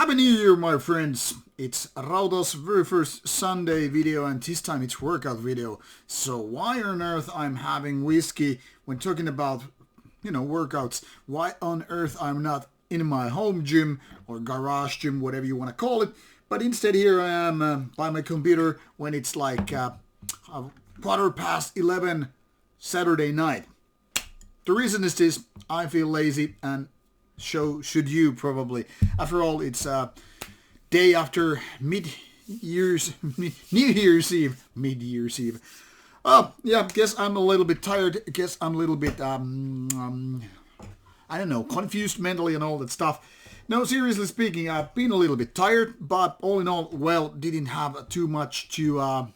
Happy New Year, my friends! It's Rauta's very first Sunday video, and this time it's workout video. So why on earth I'm having whiskey when talking about, workouts? Why on earth I'm not in my home gym or garage gym, whatever you want to call it, but instead here I am by my computer when it's like 11:15 Saturday night. The reason is this: I feel lazy, and so should you probably. After all, it's day after New Year's Eve. Oh, yeah, guess I'm a little bit tired. Guess I'm a little bit, I don't know, confused mentally and all that stuff. No, seriously speaking, I've been a little bit tired, but all in all, well, didn't have too much to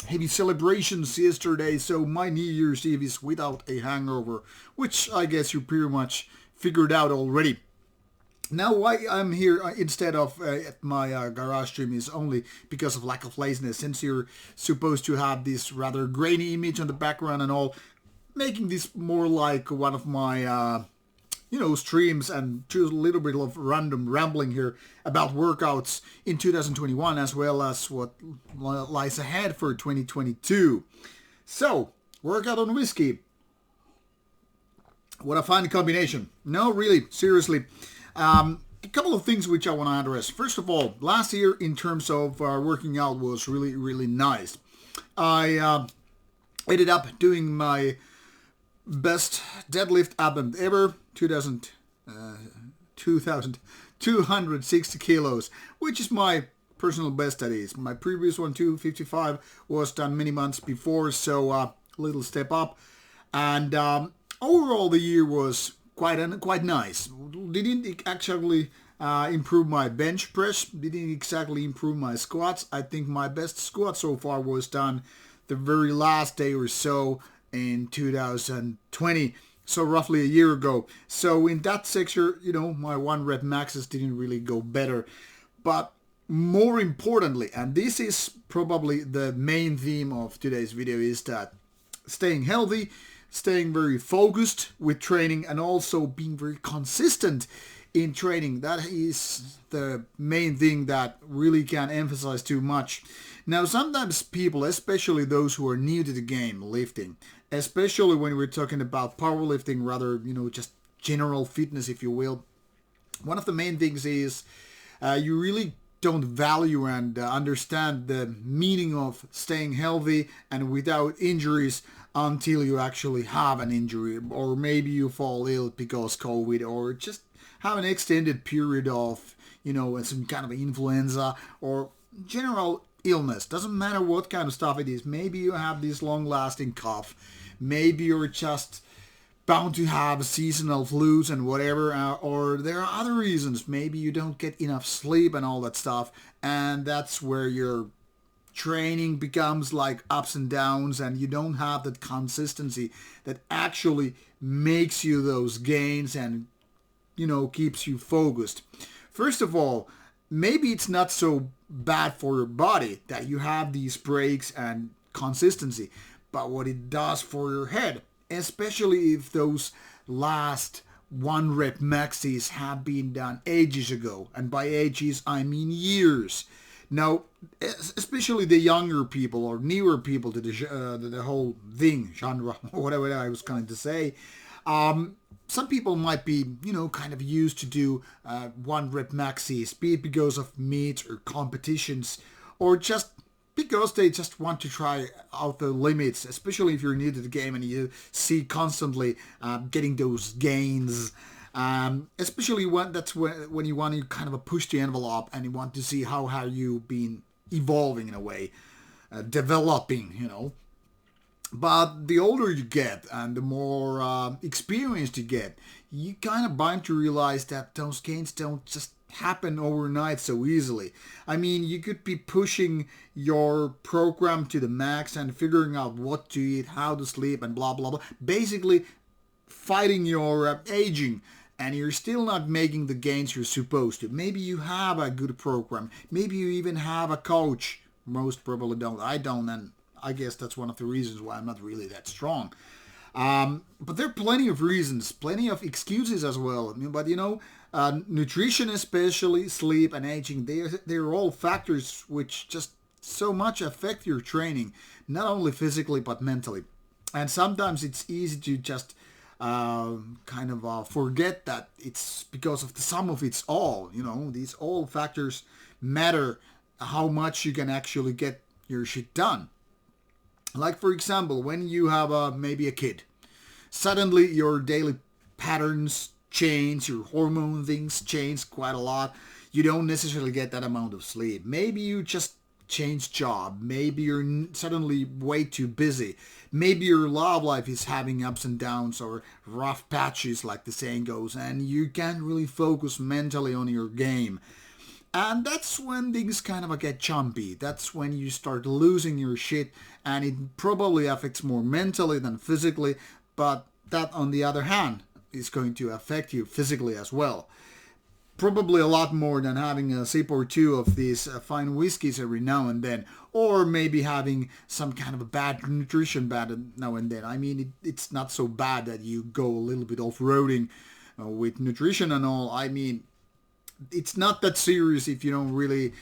heavy celebrations yesterday, so my New Year's Eve is without a hangover, which I guess you pretty much figured out already. Now why I'm here instead of at my garage gym is only because of lack of laziness, since you're supposed to have this rather grainy image on the background and all, making this more like one of my streams and just a little bit of random rambling here about workouts in 2021 as well as what lies ahead for 2022. So, workout on whiskey. What a fine combination. No, really, seriously. A couple of things which I want to address. First of all, last year in terms of working out was really, really nice. I ended up doing my best deadlift attempt ever, 2,260 kilos, which is my personal best, that is. My previous one, 255, was done many months before, so a little step up. And overall, the year was quite nice. Didn't actually improve my bench press. Didn't exactly improve my squats. I think my best squat so far was done the very last day or so in 2020. So roughly a year ago. So in that sector, my 1 rep maxes didn't really go better. But more importantly, and this is probably the main theme of today's video, is that staying healthy, staying very focused with training, and also being very consistent in training. That is the main thing that really can't emphasize too much. Now, sometimes people, especially those who are new to the game, lifting, especially when we're talking about powerlifting, rather, just general fitness, if you will, one of the main things is you really don't value and understand the meaning of staying healthy and without injuries until you actually have an injury, or maybe you fall ill because COVID, or just have an extended period of, some kind of influenza or general illness. Doesn't matter what kind of stuff it is. Maybe you have this long-lasting cough. Maybe you're just bound to have seasonal flus and whatever, or there are other reasons. Maybe you don't get enough sleep and all that stuff, and that's where your training becomes like ups and downs, and you don't have that consistency that actually makes you those gains and keeps you focused. First of all, maybe it's not so bad for your body that you have these breaks and consistency, but what it does for your head, especially if those last 1 rep maxes have been done ages ago, and by ages I mean years. Now, especially the younger people or newer people to the whole thing, genre, whatever I was going to say, some people might be, kind of used to do 1 rep maxes, be it because of meets or competitions, or just because they just want to try out the limits, especially if you're new to the game and you see constantly getting those gains. Especially when you want to kind of push the envelope and you want to see how have you been evolving in a way, developing, But the older you get and the more experienced you get, you kind of bound to realize that those gains don't just happen overnight so easily. I mean, you could be pushing your program to the max and figuring out what to eat, how to sleep, and blah, blah, blah. Basically, fighting your aging, and you're still not making the gains you're supposed to. Maybe you have a good program. Maybe you even have a coach. Most probably don't. I don't, and I guess that's one of the reasons why I'm not really that strong. But there are plenty of reasons, plenty of excuses as well. I mean, but nutrition, especially sleep and aging, they're all factors which just so much affect your training, not only physically but mentally. And sometimes it's easy to just forget that it's because of the sum of its all. These all factors matter how much you can actually get your shit done. Like, for example, when you have maybe a kid, suddenly your daily patterns change, your hormone things change quite a lot. You don't necessarily get that amount of sleep. Maybe you just change job. Maybe you're suddenly way too busy. Maybe your love life is having ups and downs or rough patches, like the saying goes, and you can't really focus mentally on your game. And that's when things kind of get jumpy. That's when you start losing your shit, and it probably affects more mentally than physically, but that, on the other hand, is going to affect you physically as well. Probably a lot more than having a sip or two of these fine whiskeys every now and then, or maybe having some kind of a bad nutrition now and then. I mean, it's not so bad that you go a little bit off-roading with nutrition and all. I mean, it's not that serious if you don't really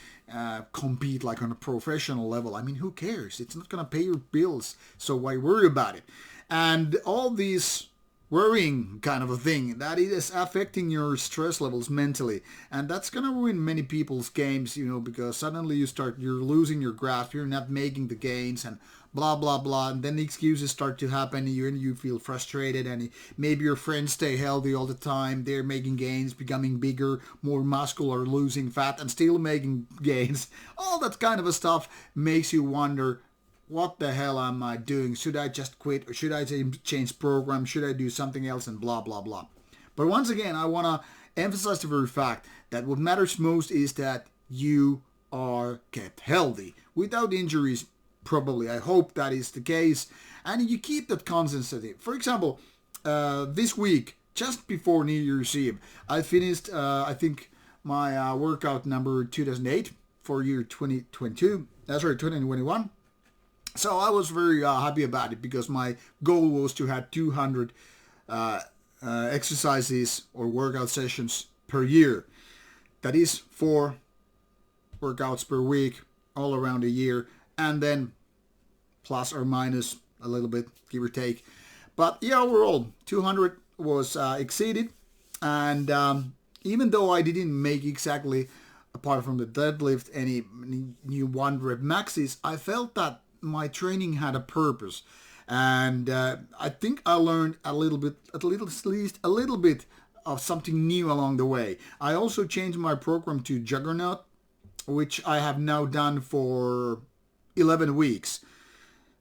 compete like on a professional level. I mean, who cares? It's not going to pay your bills, so why worry about it? And all these worrying kind of a thing, that is affecting your stress levels mentally, and that's gonna ruin many people's games, because suddenly you're losing your grasp, you're not making the gains, and blah blah blah, and then the excuses start to happen, and you feel frustrated, and maybe your friends stay healthy all the time, they're making gains, becoming bigger, more muscular, losing fat, and still making gains. All that kind of a stuff makes you wonder, what the hell am I doing? Should I just quit? Or should I change program? Should I do something else? And blah, blah, blah. But once again, I want to emphasize the very fact that what matters most is that you are kept healthy without injuries, probably. I hope that is the case. And you keep that consistency. For example, this week, just before New Year's Eve, I finished, I think, my workout number 2008 for year 2021. So I was very happy about it, because my goal was to have 200 exercises or workout sessions per year. That is 4 workouts per week all around a year, and then plus or minus a little bit, give or take. But yeah, overall 200 was exceeded, and even though I didn't make exactly, apart from the deadlift, any new 1 rep maxes, I felt that my training had a purpose, and I think I learned at least a little bit of something new along the way. I also changed my program to Juggernaut, which I have now done for 11 weeks.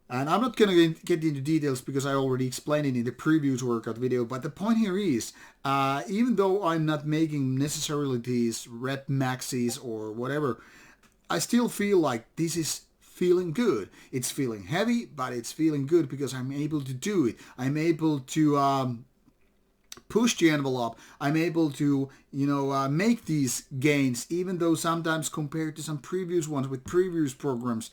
And I'm not going to get into details because I already explained it in the previous workout video, but the point here is, even though I'm not making necessarily these rep maxes or whatever, I still feel like this is feeling good. It's feeling heavy, but it's feeling good because I'm able to do it. I'm able to push the envelope. I'm able to, make these gains, even though sometimes compared to some previous ones with previous programs,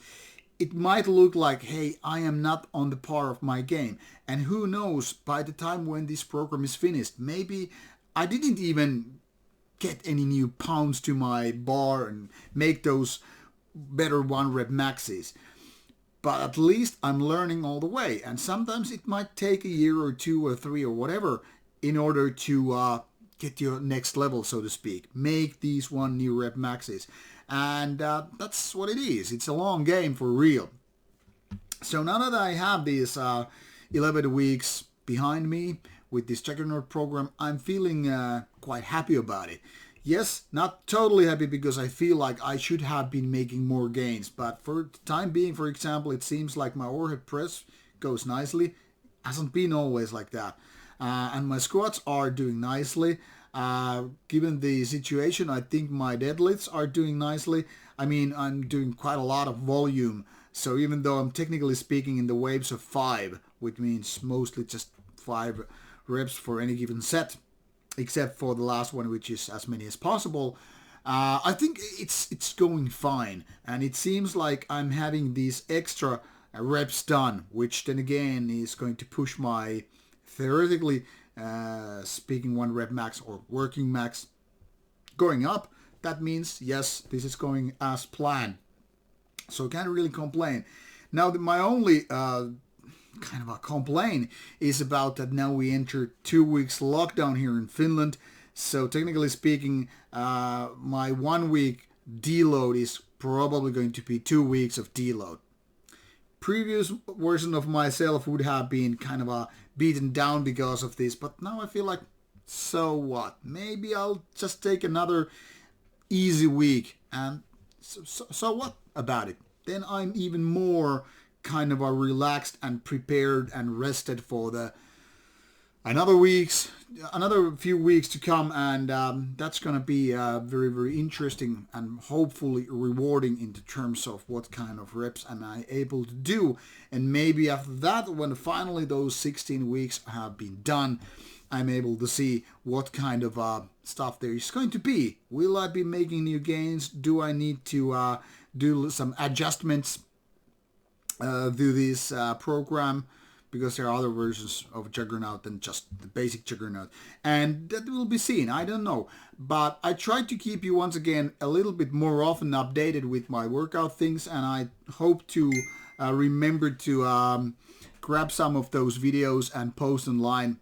it might look like, hey, I am not on the par of my game. And who knows, by the time when this program is finished, maybe I didn't even get any new pounds to my bar and make those better 1 rep maxes, but at least I'm learning all the way, and sometimes it might take a year or 2 or 3 or whatever in order to get to your next level, so to speak, make these 1 new rep maxes, and that's what it is. It's a long game for real. So now that I have these 11 weeks behind me with this Juggernaut program, I'm feeling quite happy about it. Yes, not totally happy because I feel like I should have been making more gains. But for the time being, for example, it seems like my overhead press goes nicely. Hasn't been always like that. And my squats are doing nicely. Given the situation, I think my deadlifts are doing nicely. I mean, I'm doing quite a lot of volume. So even though I'm technically speaking in the waves of 5, which means mostly just 5 reps for any given set, except for the last one, which is as many as possible, I think it's going fine, and it seems like I'm having these extra reps done, which then again is going to push my theoretically speaking 1 rep max or working max going up. That means yes, this is going as planned, so can't really complain. Now my only kind of a complaint is about that now we enter 2 weeks lockdown here in Finland. So technically speaking, my 1 week deload is probably going to be 2 weeks of deload. Previous version of myself would have been kind of beaten down because of this, but now I feel like, so what? Maybe I'll just take another easy week, and so what about it? Then I'm even more kind of relaxed and prepared and rested for the another few weeks to come, and that's gonna be very, very interesting and hopefully rewarding in the terms of what kind of reps am I able to do. And maybe after that, when finally those 16 weeks have been done, I'm able to see what kind of stuff there is going to be. Will I be making new gains? Do I need to do some adjustments to this program? Because there are other versions of Juggernaut than just the basic Juggernaut. And that will be seen, I don't know. But I try to keep you once again a little bit more often updated with my workout things, and I hope to remember to grab some of those videos and post online.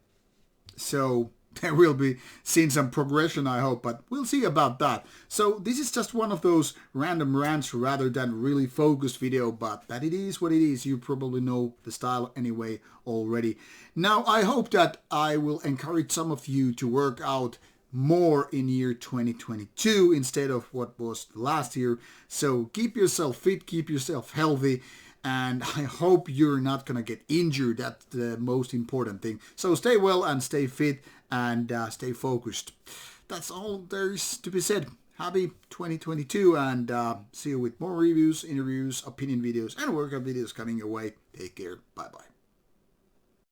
So there will be seeing some progression, I hope, but we'll see about that. So this is just one of those random rants rather than really focused video, but that it is what it is. You probably know the style anyway already. Now I hope that I will encourage some of you to work out more in year 2022 instead of what was last year. So keep yourself fit, keep yourself healthy, and I hope you're not gonna get injured. That's the most important thing. So stay well and stay fit and stay focused. That's all there is to be said. Happy 2022, and see you with more reviews, interviews, opinion videos, and workout videos coming your way. Take care. Bye-bye.